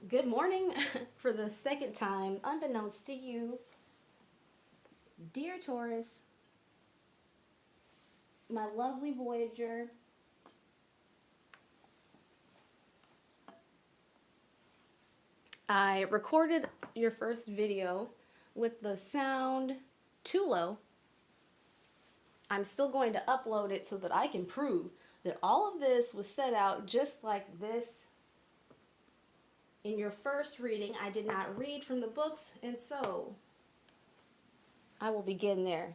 Good morning for the second time, unbeknownst to you, dear Taurus, my lovely Voyager. I recorded your first video with the sound too low. I'm still going to upload it so that I can prove that all of this was set out just like this. In your first reading, I did not read from the books, and so I will begin there.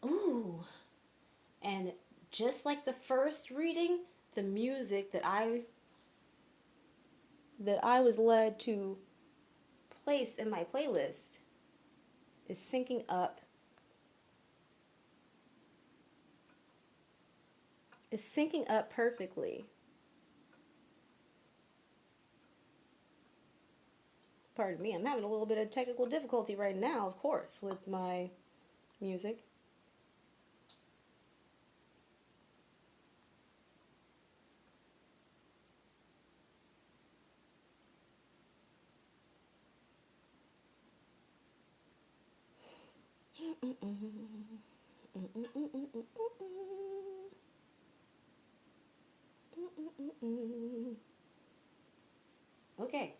Ooh, and just like the first reading, the music that I was led to place in my playlist is syncing up. Is syncing up perfectly. Pardon me, I'm having a little bit of technical difficulty right now, of course, with my music. Okay.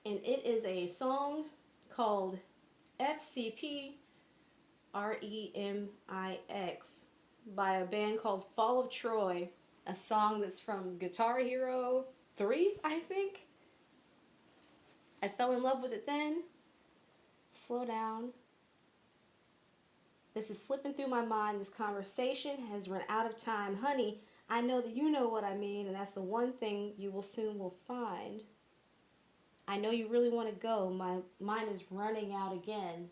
And it is a song called FCP REMIX by a band called Fall of Troy, a song that's from Guitar Hero 3, I think. I fell in love with it then. Slow down. This is slipping through my mind. This conversation has run out of time. Honey, I know that you know what I mean, and that's the one thing you will soon will find. I know you really want to go. My mind is running out again.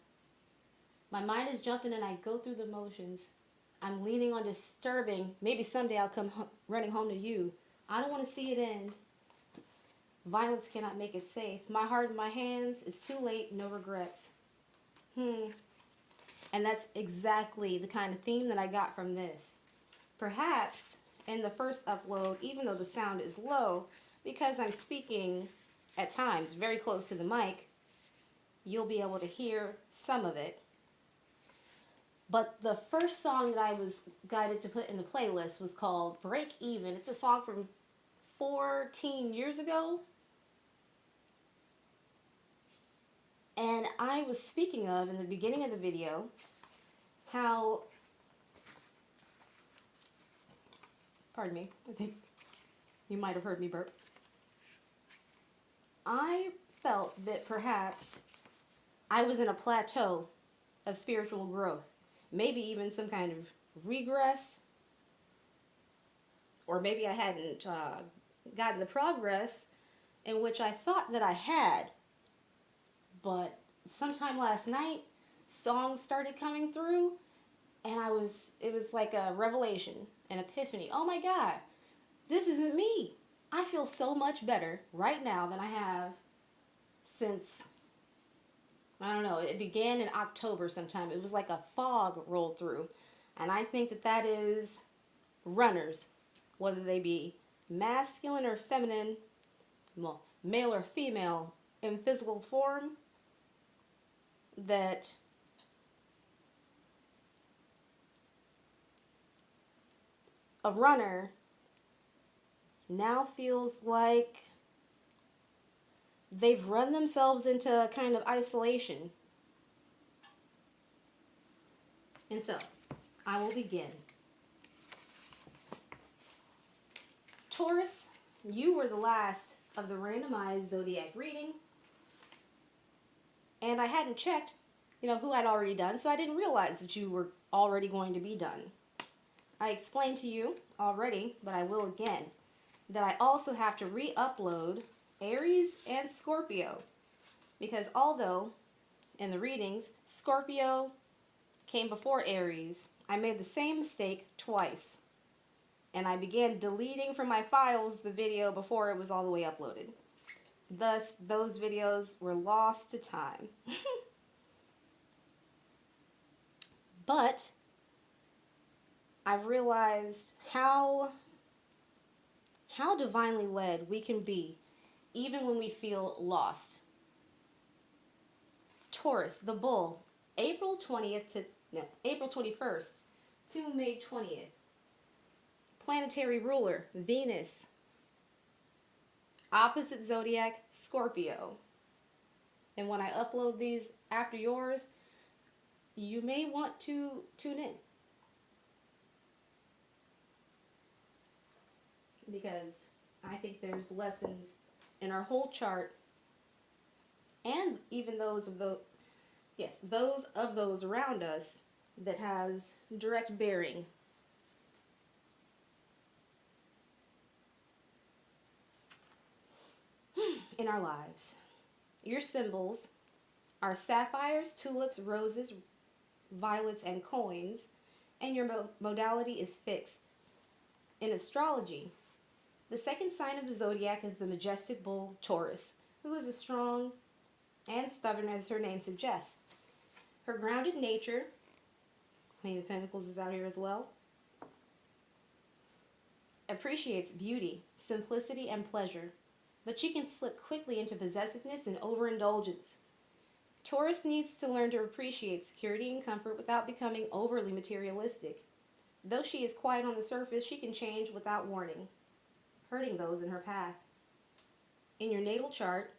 My mind is jumping and I go through the motions. I'm leaning on disturbing. Maybe someday I'll come running home to you. I don't want to see it end. Violence cannot make it safe. My heart in my hands. It's too late. No regrets. And that's exactly the kind of theme that I got from this. Perhaps in the first upload, even though the sound is low, because I'm speaking at times very close to the mic, you'll be able to hear some of it. But the first song that I was guided to put in the playlist was called Break Even. It's a song from 14 years ago. And I was speaking of, in the beginning of the video, how, pardon me, I think you might have heard me burp. I felt that perhaps I was in a plateau of spiritual growth. Maybe even some kind of regress. Or maybe I hadn't gotten the progress in which I thought that I had. But sometime last night, songs started coming through, and it was like a revelation, an epiphany. Oh my God, this isn't me. I feel so much better right now than I have since, I don't know, it began in October sometime. It was like a fog rolled through. And I think that that is runners, whether they be masculine or feminine, well, male or female, in physical form, that a runner now feels like they've run themselves into a kind of isolation. And so, I will begin. Taurus, you were the last of the randomized zodiac reading. And I hadn't checked, who I'd already done, so I didn't realize that you were already going to be done. I explained to you already, but I will again, that I also have to re-upload Aries and Scorpio. Because although, in the readings, Scorpio came before Aries, I made the same mistake twice. And I began deleting from my files the video before it was all the way uploaded. Thus, those videos were lost to time. But I've realized how divinely led we can be even when we feel lost. Taurus, the bull, April 20th to no, April 21st to May 20th. Planetary ruler, Venus. Opposite zodiac, Scorpio. And when I upload these after yours, you may want to tune in. Because I think there's lessons in our whole chart and even those of those around us that has direct bearing. In our lives. Your symbols are sapphires, tulips, roses, violets, and coins, and your modality is fixed. In astrology, the second sign of the zodiac is the majestic bull Taurus, who is as strong and stubborn as her name suggests. Her grounded nature, Queen of Pentacles is out here as well, appreciates beauty, simplicity, and pleasure, but she can slip quickly into possessiveness and overindulgence. Taurus needs to learn to appreciate security and comfort without becoming overly materialistic. Though she is quiet on the surface, she can change without warning, hurting those in her path. In your natal chart,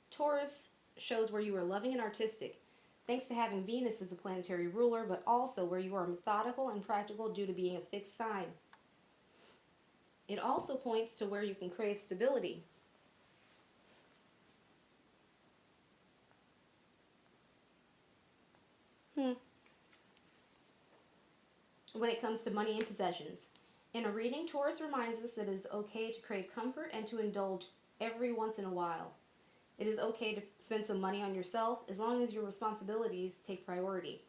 Taurus shows where you are loving and artistic, thanks to having Venus as a planetary ruler, but also where you are methodical and practical due to being a fixed sign. It also points to where you can crave stability. When it comes to money and possessions. In a reading, Taurus reminds us that it is okay to crave comfort and to indulge every once in a while. It is okay to spend some money on yourself as long as your responsibilities take priority.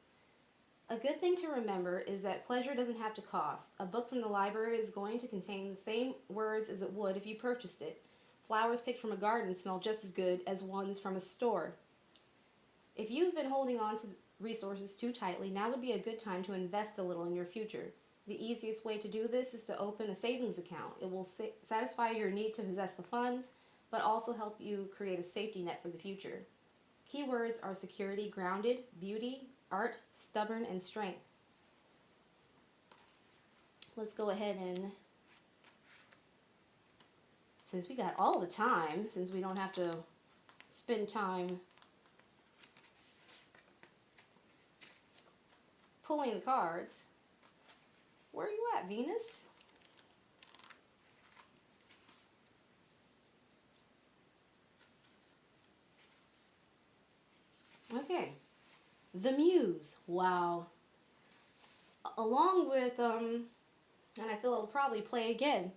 A good thing to remember is that pleasure doesn't have to cost. A book from the library is going to contain the same words as it would if you purchased it. Flowers picked from a garden smell just as good as ones from a store. If you've been holding on to resources too tightly, now would be a good time to invest a little in your future. The easiest way to do this is to open a savings account. It will satisfy your need to possess the funds, but also help you create a safety net for the future. Keywords are security, grounded, beauty, art, stubborn, and strength. Let's go ahead and, since we got all the time, since we don't have to spend time pulling the cards. Where are you at, Venus? Okay. The Muse. Wow. Along with, and I feel it'll probably play again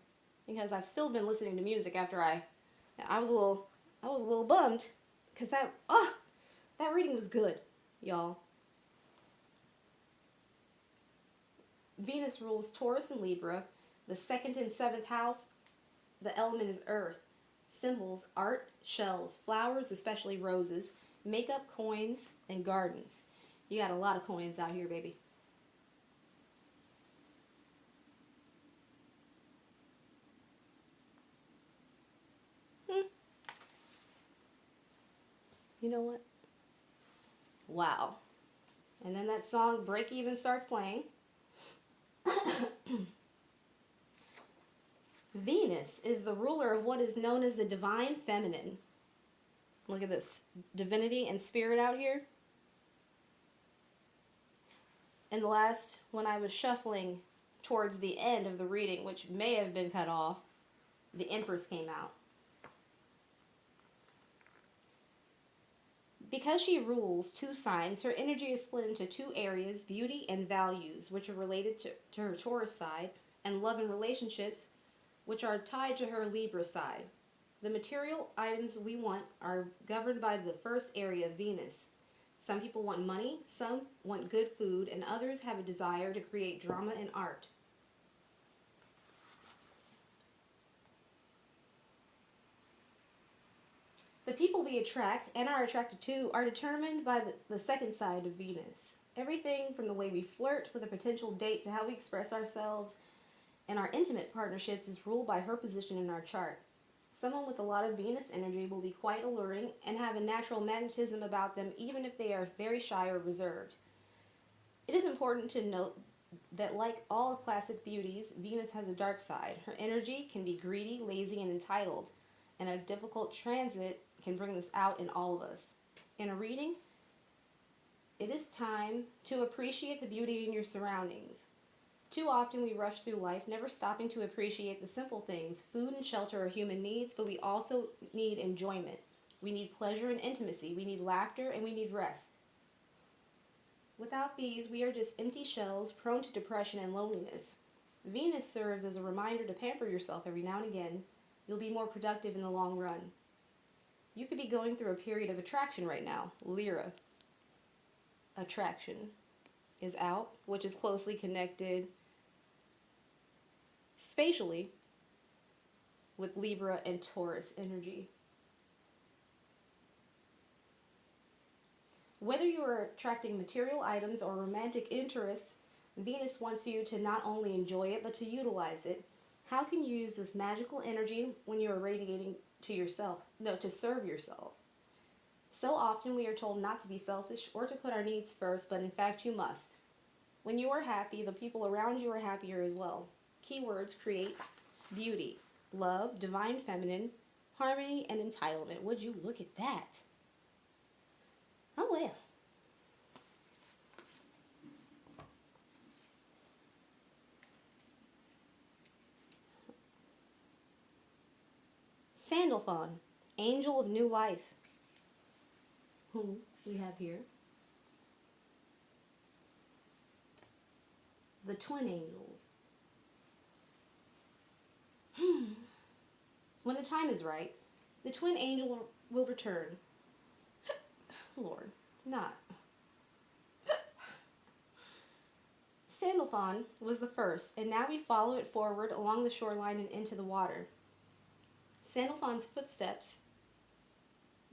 because I've still been listening to music after I was a little bummed because that reading was good, y'all. Venus rules Taurus and Libra. The second and seventh house, the element is earth. Symbols, art, shells, flowers, especially roses, makeup, coins, and gardens. You got a lot of coins out here, baby. You know what? Wow. And then that song, Break Even, starts playing. Venus is the ruler of what is known as the divine feminine. Look at this divinity and spirit out here. And when I was shuffling towards the end of the reading, which may have been cut off, the Empress came out. Because she rules two signs, her energy is split into two areas, beauty and values, which are related to her Taurus side, and love and relationships, which are tied to her Libra side. The material items we want are governed by the first area, Venus. Some people want money, some want good food, and others have a desire to create drama and art. The people we attract and are attracted to are determined by the second side of Venus. Everything from the way we flirt with a potential date to how we express ourselves and our intimate partnerships is ruled by her position in our chart. Someone with a lot of Venus energy will be quite alluring and have a natural magnetism about them even if they are very shy or reserved. It is important to note that, like all classic beauties, Venus has a dark side. Her energy can be greedy, lazy, and entitled, and a difficult transit can bring this out in all of us. In a reading, it is time to appreciate the beauty in your surroundings. Too often we rush through life, never stopping to appreciate the simple things. Food and shelter are human needs, but we also need enjoyment. We need pleasure and intimacy. We need laughter and we need rest. Without these, we are just empty shells, prone to depression and loneliness. Venus serves as a reminder to pamper yourself every now and again. You'll be more productive in the long run. You could be going through a period of attraction right now. Lyra. Attraction is out, which is closely connected spatially with Libra and Taurus energy. Whether you are attracting material items or romantic interests, Venus wants you to not only enjoy it, but to utilize it. How can you use this magical energy when you are radiating to yourself? No, to serve yourself. So often we are told not to be selfish or to put our needs first, but in fact you must. When you are happy, the people around you are happier as well. Keywords: create, beauty, love, divine feminine, harmony, and entitlement. Would you look at that? Oh well. Sandalphon, angel of new life. Who we have here? The twin angels. When the time is right, the twin angel will return. Lord, not. Sandalphon was the first, and now we follow it forward along the shoreline and into the water. Sandalphon's footsteps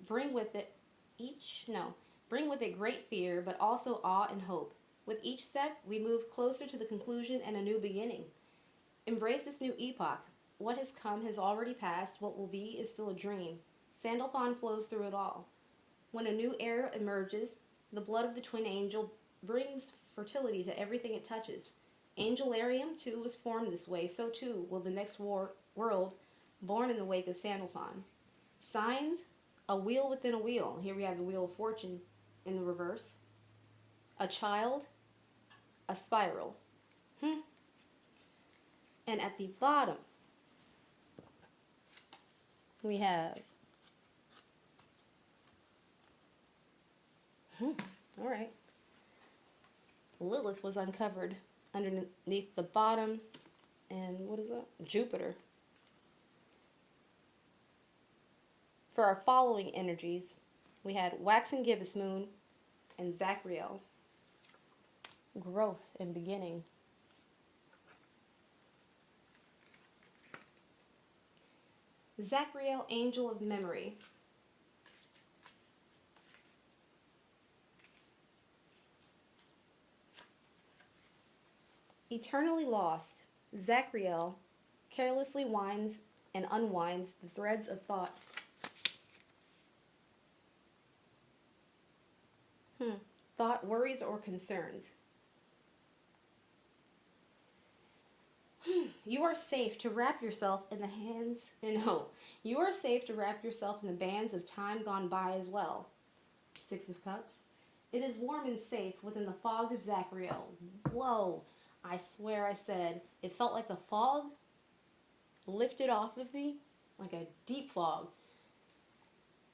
bring with it great fear, but also awe and hope. With each step, we move closer to the conclusion and a new beginning. Embrace this new epoch. What has come has already passed. What will be is still a dream. Sandalphon flows through it all. When a new era emerges, the blood of the twin angel brings fertility to everything it touches. Angelarium, too, was formed this way. So, too, will the next world born in the wake of Sandalphon. Signs: a wheel within a wheel. Here we have the Wheel of Fortune in the reverse. A child, a spiral. And at the bottom, we have, all right, Lilith was uncovered underneath the bottom, and what is that? Jupiter. For our following energies, we had waxing gibbous moon and Zachariel, growth and beginning. Zachariel, angel of memory. Eternally lost, Zachariel carelessly winds and unwinds the threads of thought. Thought, worries, or concerns. You are safe to wrap yourself in the hands, no, you are safe to wrap yourself in the bands of time gone by as well. Six of Cups. It is warm and safe within the fog of Zachariel. Whoa, I swear I said, it felt like the fog lifted off of me, like a deep fog.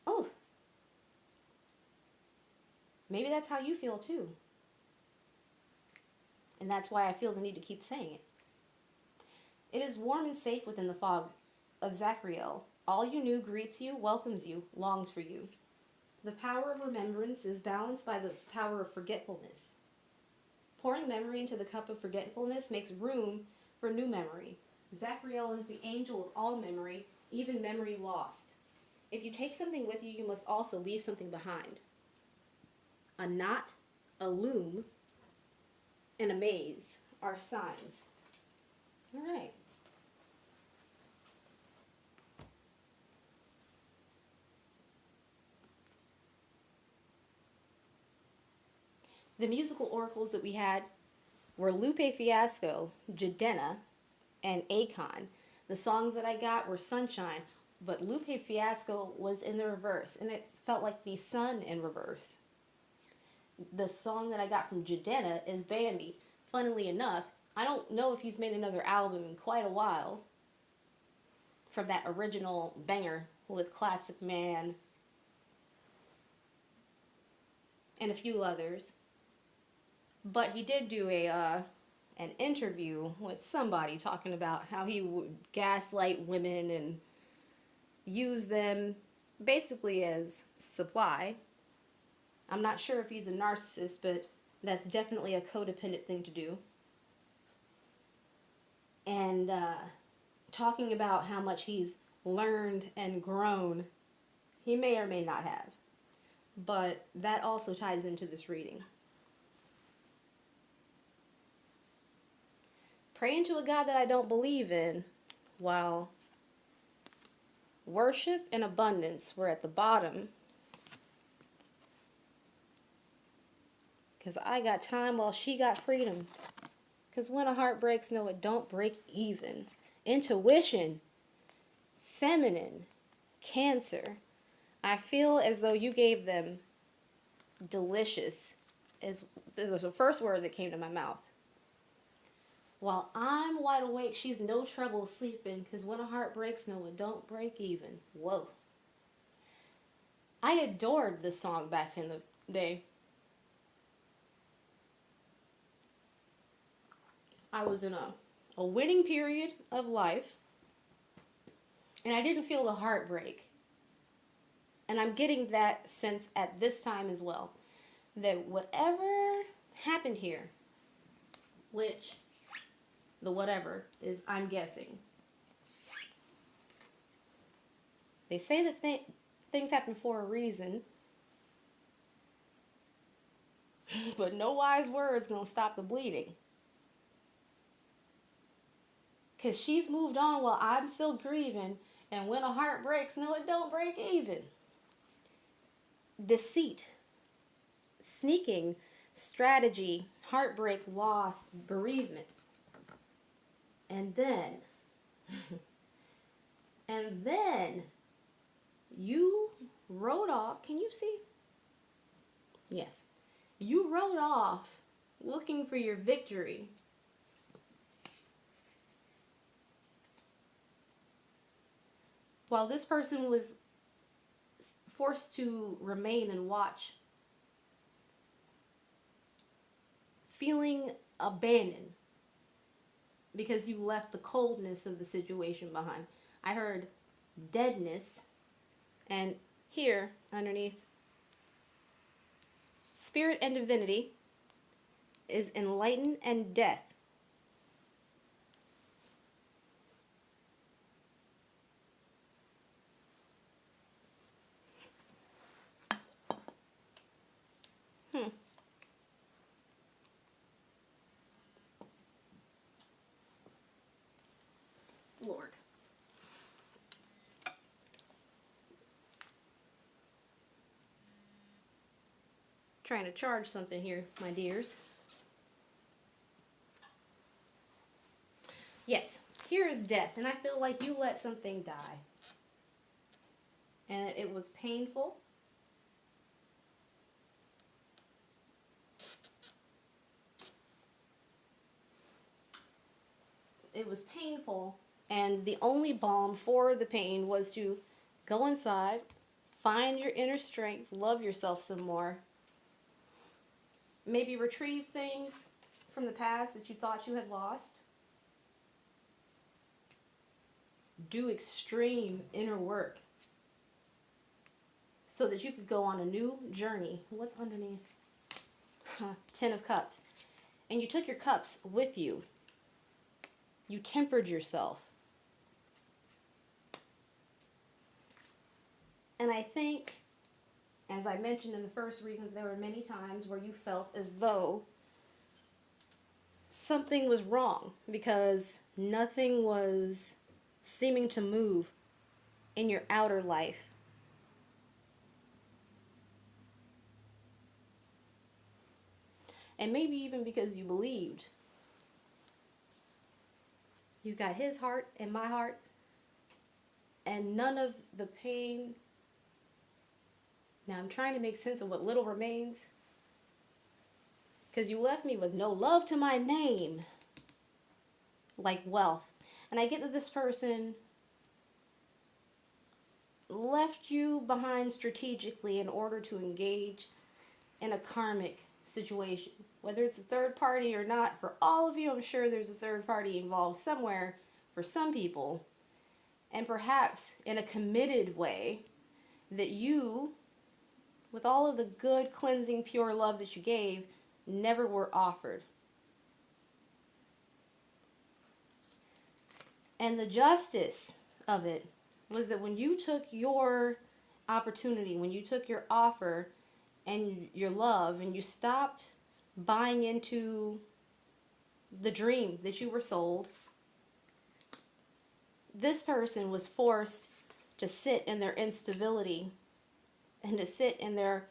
Oh, maybe that's how you feel too. And that's why I feel the need to keep saying it. It is warm and safe within the fog of Zachariel. All you knew greets you, welcomes you, longs for you. The power of remembrance is balanced by the power of forgetfulness. Pouring memory into the cup of forgetfulness makes room for new memory. Zachariel is the angel of all memory, even memory lost. If you take something with you, you must also leave something behind. A knot, a loom, and a maze are signs. All right. The musical oracles that we had were Lupe Fiasco, Jadena, and Akon. The songs that I got were Sunshine, but Lupe Fiasco was in the reverse, and it felt like the sun in reverse. The song that I got from Jadena is Bambi. Funnily enough, I don't know if he's made another album in quite a while from that original banger with Classic Man and a few others. But he did do an interview with somebody talking about how he would gaslight women and use them basically as supply. I'm not sure if he's a narcissist, but that's definitely a codependent thing to do. And talking about how much he's learned and grown, he may or may not have. But that also ties into this reading. Praying to a God that I don't believe in, while worship and abundance were at the bottom. Because I got time while she got freedom. Because when a heart breaks, no, it don't break even. Intuition, feminine, Cancer. I feel as though you gave them delicious, is the first word that came to my mouth. While I'm wide awake, she's no trouble sleeping, because when a heart breaks, no, it don't break even. Whoa. I adored this song back in the day. I was in a winning period of life, and I didn't feel the heartbreak. And I'm getting that sense at this time as well. That whatever happened here, which the whatever is, I'm guessing. They say that things happen for a reason, but no wise words gonna stop the bleeding. Because she's moved on while I'm still grieving, and when a heart breaks, no, it don't break even. Deceit, sneaking, strategy, heartbreak, loss, bereavement. And then, you rode off. Can you see? Yes. You rode off looking for your victory. While this person was forced to remain and watch, feeling abandoned because you left the coldness of the situation behind. I heard deadness, and here underneath spirit and divinity is enlightened and death. Lord. Trying to charge something here, my dears. Yes, here is death, and I feel like you let something die. And it was painful. It was painful, and the only balm for the pain was to go inside, find your inner strength, love yourself some more, maybe retrieve things from the past that you thought you had lost, do extreme inner work so that you could go on a new journey. What's underneath? 10 of Cups. And you took your cups with you. You tempered yourself. And I think, as I mentioned in the first reading, there were many times where you felt as though something was wrong because nothing was seeming to move in your outer life. And maybe even because you believed. You got his heart and my heart, and none of the pain. Now I'm trying to make sense of what little remains. Because you left me with no love to my name, like wealth. And I get that this person left you behind strategically in order to engage in a karmic situation. Whether it's a third party or not, for all of you, I'm sure there's a third party involved somewhere for some people. And perhaps in a committed way that you, with all of the good, cleansing, pure love that you gave, never were offered. And the justice of it was that when you took your opportunity, when you took your offer and your love, and you stopped buying into the dream that you were sold, this person was forced to sit in their instability and to sit in their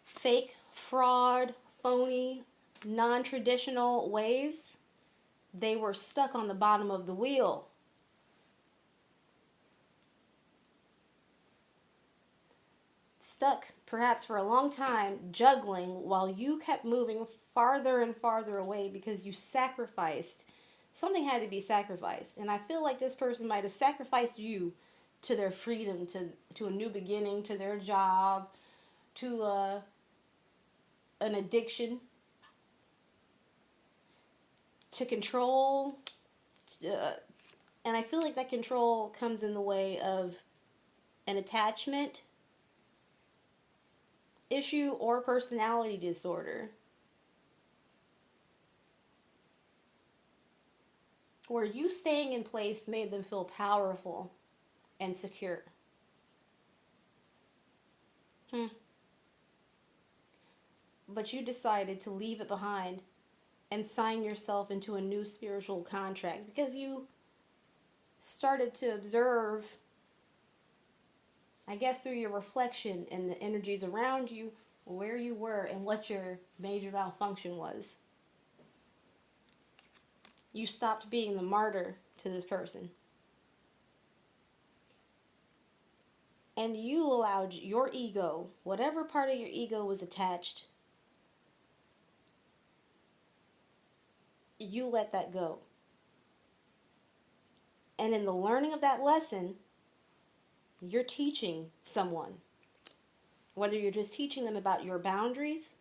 fake, fraud, phony, non-traditional ways. They were stuck on the bottom of the wheel. Stuck perhaps for a long time, juggling while you kept moving farther and farther away because you sacrificed. Something had to be sacrificed. And I feel like this person might have sacrificed you to their freedom, to a new beginning, to their job, to an addiction, to control. And I feel like that control comes in the way of an attachment issue or personality disorder, where you staying in place made them feel powerful and secure. But you decided to leave it behind and sign yourself into a new spiritual contract because you started to observe, I guess through your reflection and the energies around you, where you were and what your major malfunction was. You stopped being the martyr to this person. And you allowed your ego, whatever part of your ego was attached, you let that go. And in the learning of that lesson, you're teaching someone. Whether you're just teaching them about your boundaries,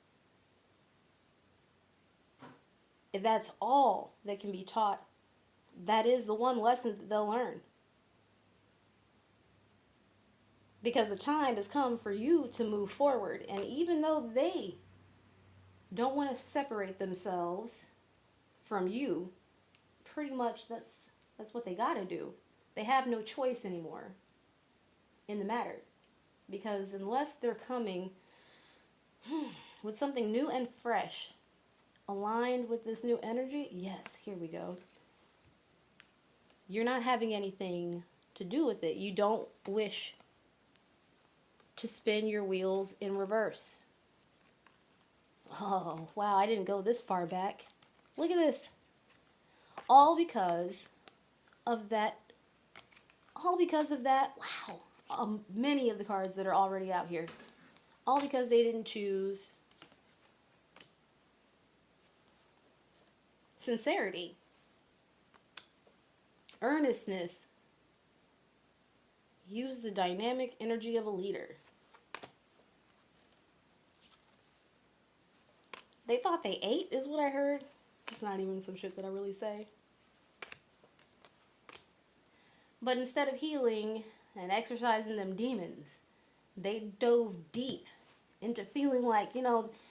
if that's all that can be taught, that is the one lesson that they'll learn. Because the time has come for you to move forward. And even though they don't want to separate themselves from you, pretty much that's what they got to do. They have no choice anymore in the matter. Because unless they're coming with something new and fresh, aligned with this new energy, yes, here we go. You're not having anything to do with it. You don't wish to spin your wheels in reverse. Oh, wow, I didn't go this far back. Look at this. All because of that. Wow. Many of the cards that are already out here. All because they didn't choose sincerity, earnestness. Use the dynamic energy of a leader. They thought they ate, is what I heard. It's not even some shit that I really say. But instead of healing and exercising them demons, they dove deep into feeling like,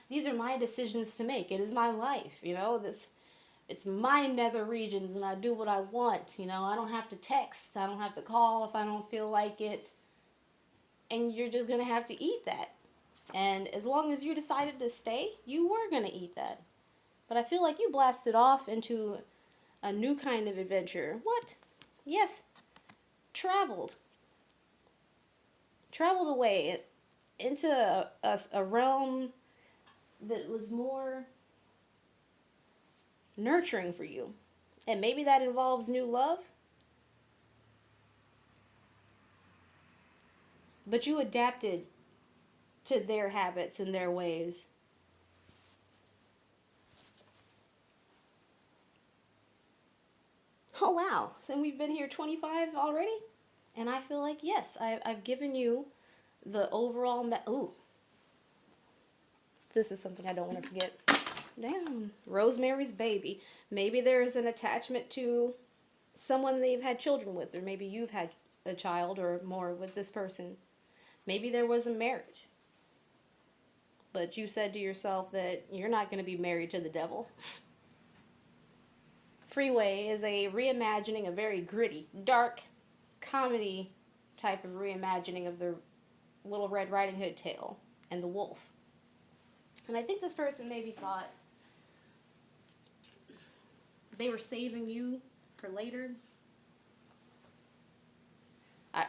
these are my decisions to make. It is my life, it's my nether regions and I do what I want. I don't have to text. I don't have to call if I don't feel like it. and you're just going to have to eat that. And as long as you decided to stay, you were going to eat that. But I feel like you blasted off into a new kind of adventure. What? Yes, traveled. Traveled away into a realm that was more nurturing for you. And maybe that involves new love. But you adapted to their habits and their ways. Oh, wow. So we've been here 25 already? And I feel like, yes, I've given you the overall... Ooh. This is something I don't want to forget. Damn. Rosemary's Baby. Maybe there is an attachment to someone they've had children with, or maybe you've had a child or more with this person. Maybe there was a marriage. But you said to yourself that you're not going to be married to the devil. Freeway is a reimagining, a very gritty, dark, comedy type of reimagining of the Little Red Riding Hood tale and the wolf. And I think this person maybe thought they were saving you for later.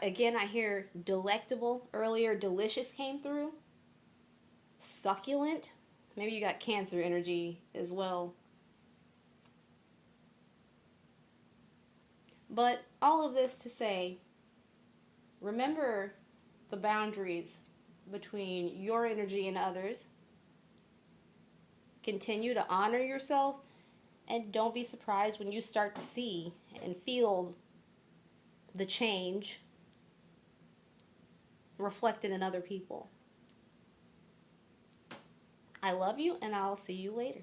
Again, I hear delectable earlier. Delicious came through. Succulent. Maybe you got Cancer energy as well. But all of this to say, remember the boundaries between your energy and others. Continue to honor yourself, and don't be surprised when you start to see and feel the change reflected in other people. I love you, and I'll see you later.